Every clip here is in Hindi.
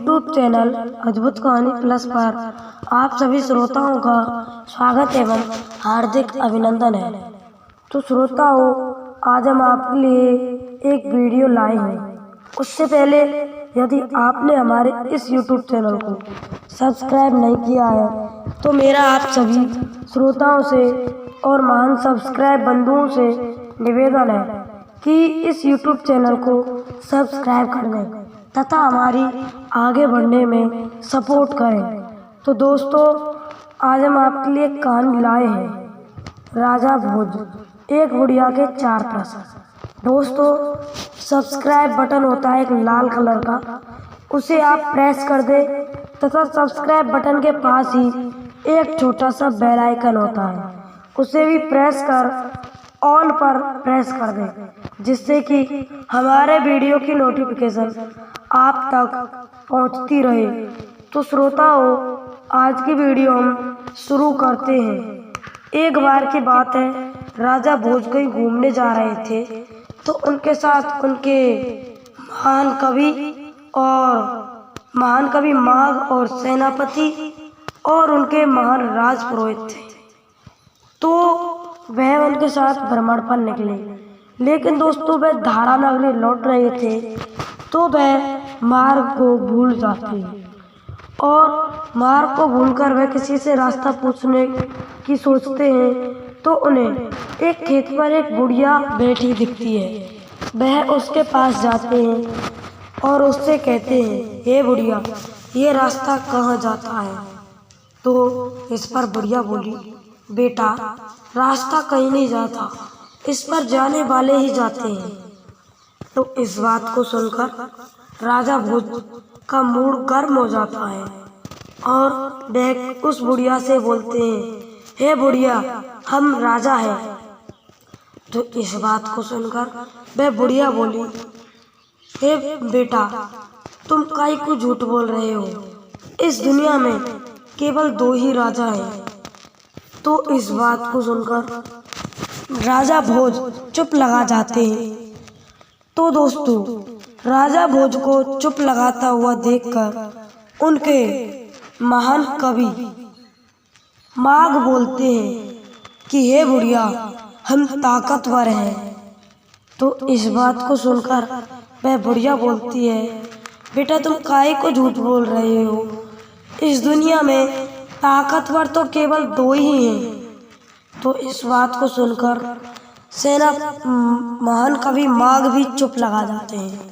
YouTube चैनल अद्भुत कहानी प्लस पर आप सभी श्रोताओं का स्वागत एवं हार्दिक अभिनंदन है। तो श्रोताओं, आज हम आपके लिए एक वीडियो लाए हैं। उससे पहले यदि आपने हमारे इस YouTube चैनल को सब्सक्राइब नहीं किया है तो मेरा आप सभी श्रोताओं से और महान सब्सक्राइब बंधुओं से निवेदन है कि इस YouTube चैनल को सब्सक्राइब कर दें तथा हमारी आगे बढ़ने में सपोर्ट करें। तो दोस्तों, आज हम आपके लिए कहानी लाए हैं राजा भोज, एक बुढ़िया के 4 प्रश्न। दोस्तों, सब्सक्राइब बटन होता है एक लाल कलर का, उसे आप प्रेस कर दें तथा सब्सक्राइब बटन के पास ही एक छोटा सा बेल आइकन होता है, उसे भी प्रेस कर ऑल पर प्रेस कर दें, जिससे कि हमारे वीडियो की नोटिफिकेशन आप तक पहुंचती रहे। तो श्रोताओं, आज की वीडियो हम शुरू करते हैं। एक बार की बात है, राजा भोज कहीं घूमने जा रहे थे तो उनके साथ उनके महान कवि माघ और सेनापति और उनके महान राजपुरोहित थे। तो वह उनके साथ भ्रमण पर निकले, लेकिन दोस्तों वह धारा नगरी लौट रहे थे तो वह मार्ग को भूल जाते हैं और मार्ग को भूलकर वह किसी से रास्ता पूछने की सोचते हैं तो उन्हें एक खेत पर एक बुढ़िया बैठी दिखती है। वह उसके पास जाते हैं और उससे कहते हैं, हे बुढ़िया, ये रास्ता कहाँ जाता है? तो इस पर बुढ़िया बोली, बेटा, रास्ता कहीं नहीं जाता, इस पर जाने वाले ही जाते हैं। तो इस बात को सुनकर राजा भोज का मूड गर्म हो जाता है और वह उस बुढ़िया से बोलते हैं, हे बुढ़िया, हम राजा हैं। तो इस बात को सुनकर वह बुढ़िया बोली, हे बेटा, तुम काहे को झूठ बोल रहे हो? इस दुनिया में केवल 2 ही राजा हैं। तो इस बात को सुनकर राजा भोज चुप लगा जाते हैं। तो दोस्तों, राजा भोज को चुप लगाता हुआ देखकर उनके महान कवि माघ बोलते हैं कि हे बुढ़िया, हम ताकतवर हैं। तो इस बात को सुनकर वह बुढ़िया बोलती है, बेटा, तुम काहे को झूठ बोल रहे हो? इस दुनिया में ताकतवर तो केवल 2 ही हैं। तो इस बात को सुनकर महान कवि माघ भी चुप लगा जाते हैं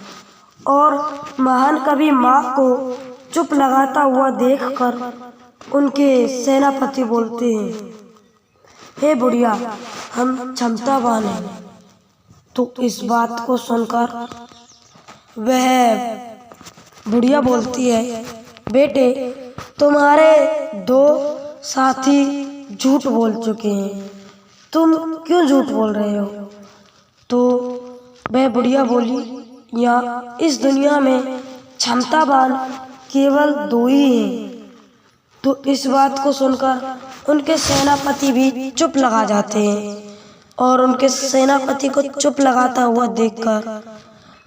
और महान कवि माघ को चुप लगाता हुआ देखकर उनके सेनापति बोलते हैं, हे बुढ़िया, हम क्षमतावान हैं। तो इस बात को सुनकर वह बुढ़िया बोलती है, बेटे, तुम्हारे 2 साथी झूठ बोल चुके हैं, तुम क्यों झूठ बोल रहे हो? तो वह बुढ़िया बोली, यहाँ इस दुनिया में क्षमतावान केवल 2 ही हैं। तो इस बात को सुनकर उनके सेनापति भी चुप लगा जाते हैं और उनके सेनापति को चुप लगाता हुआ देखकर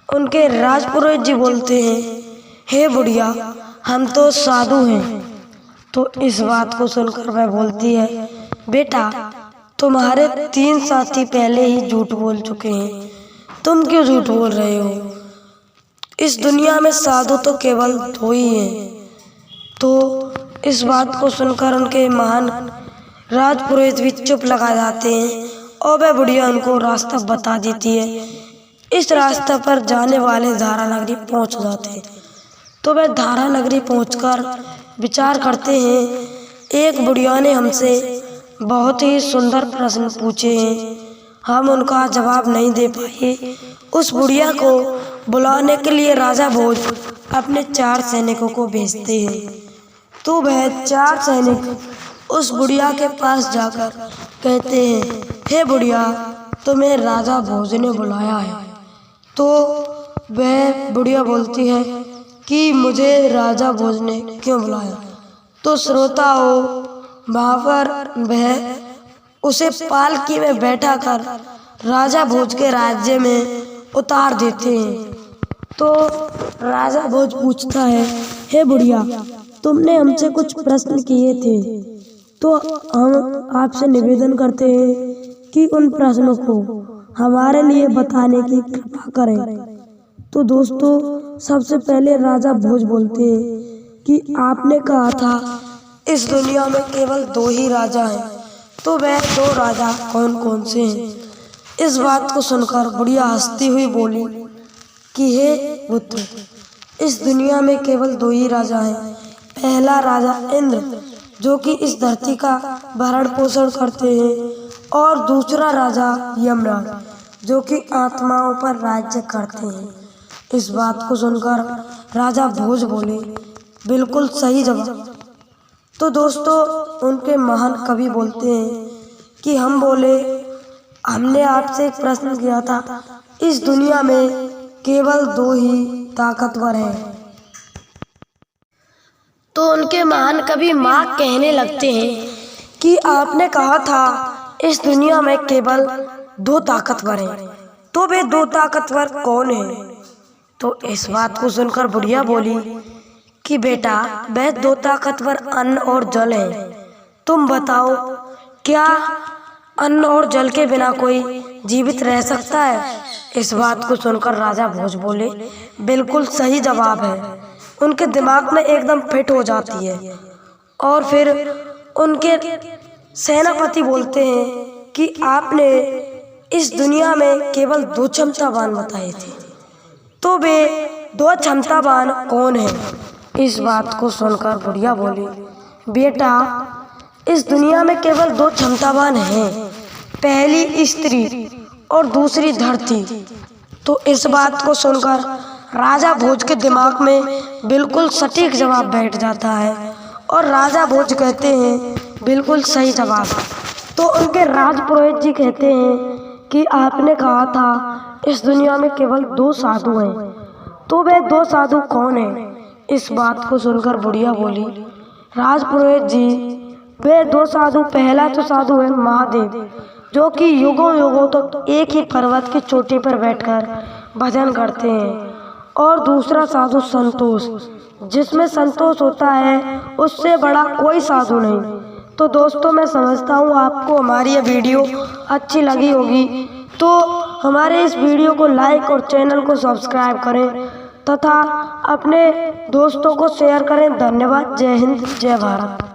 उनके राजपुरोहित जी बोलते हैं, हे बुढ़िया, हम तो साधु हैं। तो इस बात को सुनकर वह बोलती है, बेटा, तुम्हारे 3 साथी पहले ही झूठ बोल चुके हैं, तुम क्यों झूठ बोल रहे हो? इस दुनिया में साधु तो केवल 2 ही हैं। तो इस बात को सुनकर उनके महान राजपुरोहित भी चुप लगा जाते हैं और वह बुढ़िया उनको रास्ता बता देती है। इस रास्ते पर जाने वाले धारा नगरी पहुंच जाते हैं। तो वह धारा नगरी पहुंचकर विचार करते हैं, एक बुढ़िया ने हमसे बहुत ही सुंदर प्रश्न पूछे हैं, हम उनका जवाब नहीं दे पाए। उस बुढ़िया को बुलाने के लिए राजा भोज अपने 4 सैनिकों को भेजते हैं। तो वह 4 सैनिक उस बुढ़िया के पास जाकर कहते हैं, हे बुढ़िया, तुम्हें राजा भोज ने बुलाया है। तो वह बुढ़िया बोलती है कि मुझे राजा भोज ने क्यों बुलाया? तो श्रोताओं, वहाँ पर वह उसे पालकी में बैठाकर राजा भोज के राज्य में उतार देते हैं। तो राजा भोज पूछता है, हे बुढ़िया, तुमने हमसे कुछ प्रश्न किए थे, तो हम आपसे निवेदन करते हैं कि उन प्रश्नों को हमारे लिए बताने की कृपा करें। तो दोस्तों, सबसे पहले राजा भोज बोलते हैं कि आपने कहा था इस दुनिया में केवल 2 ही राजा हैं, तो वह 2 राजा कौन कौन से हैं? इस बात को सुनकर बुढ़िया हंसती हुई बोली कि हे पुत्र, इस दुनिया में केवल 2 ही राजा हैं। पहला राजा इंद्र, जो कि इस धरती का भरण पोषण करते हैं, और दूसरा राजा यमराज, जो कि आत्माओं पर राज्य करते हैं। इस बात को सुनकर राजा भोज बोले, बिल्कुल सही जवाब। तो दोस्तों, उनके महान कवि बोलते हैं कि हम बोले, हमने आपसे एक प्रश्न किया था, इस दुनिया में केवल 2 ही ताकतवर हैं। तो उनके महान कवि माँ कहने लगते हैं कि आपने कहा था इस दुनिया में केवल 2 ताकतवर हैं, तो वे 2 ताकतवर कौन हैं? तो इस बात को सुनकर बुढ़िया बोली कि बेटा, वह 2 ताकतवर अन्न और जल हैं। तुम बताओ, क्या अन्न और जल के बिना कोई जीवित रह सकता है? इस बात को सुनकर राजा भोज बोले, बिल्कुल सही जवाब है। उनके दिमाग में एकदम फिट हो जाती है। और फिर उनके सेनापति बोलते हैं कि आपने इस दुनिया में केवल 2 क्षमतावान बताए थे, तो वे 2 क्षमतावान कौन हैं? इस बात को सुनकर बुढ़िया बोली, बेटा, इस दुनिया में केवल 2 क्षमतावान हैं, पहली स्त्री और दूसरी धरती। तो इस बात को सुनकर राजा भोज के दिमाग में बिल्कुल सटीक जवाब बैठ जाता है, और राजा भोज कहते हैं, बिल्कुल सही जवाब। तो उनके राजपुरोहित जी कहते हैं कि आपने कहा था इस दुनिया में केवल 2 साधु हैं, तो वे 2 साधु कौन हैं? इस बात को सुनकर बुढ़िया बोली, राजपुरोहित जी, वे 2 साधु, पहला तो साधु है महादेव, जो कि युगों युगों तक एक ही पर्वत की चोटी पर बैठकर भजन करते हैं, और दूसरा साधु संतोष, जिसमें संतोष होता है, उससे बड़ा कोई साधु नहीं। तो दोस्तों, मैं समझता हूँ आपको हमारी ये वीडियो अच्छी लगी होगी, तो हमारे इस वीडियो को लाइक और चैनल को सब्सक्राइब करें तथा अपने दोस्तों को शेयर करें। धन्यवाद। जय हिंद, जय भारत।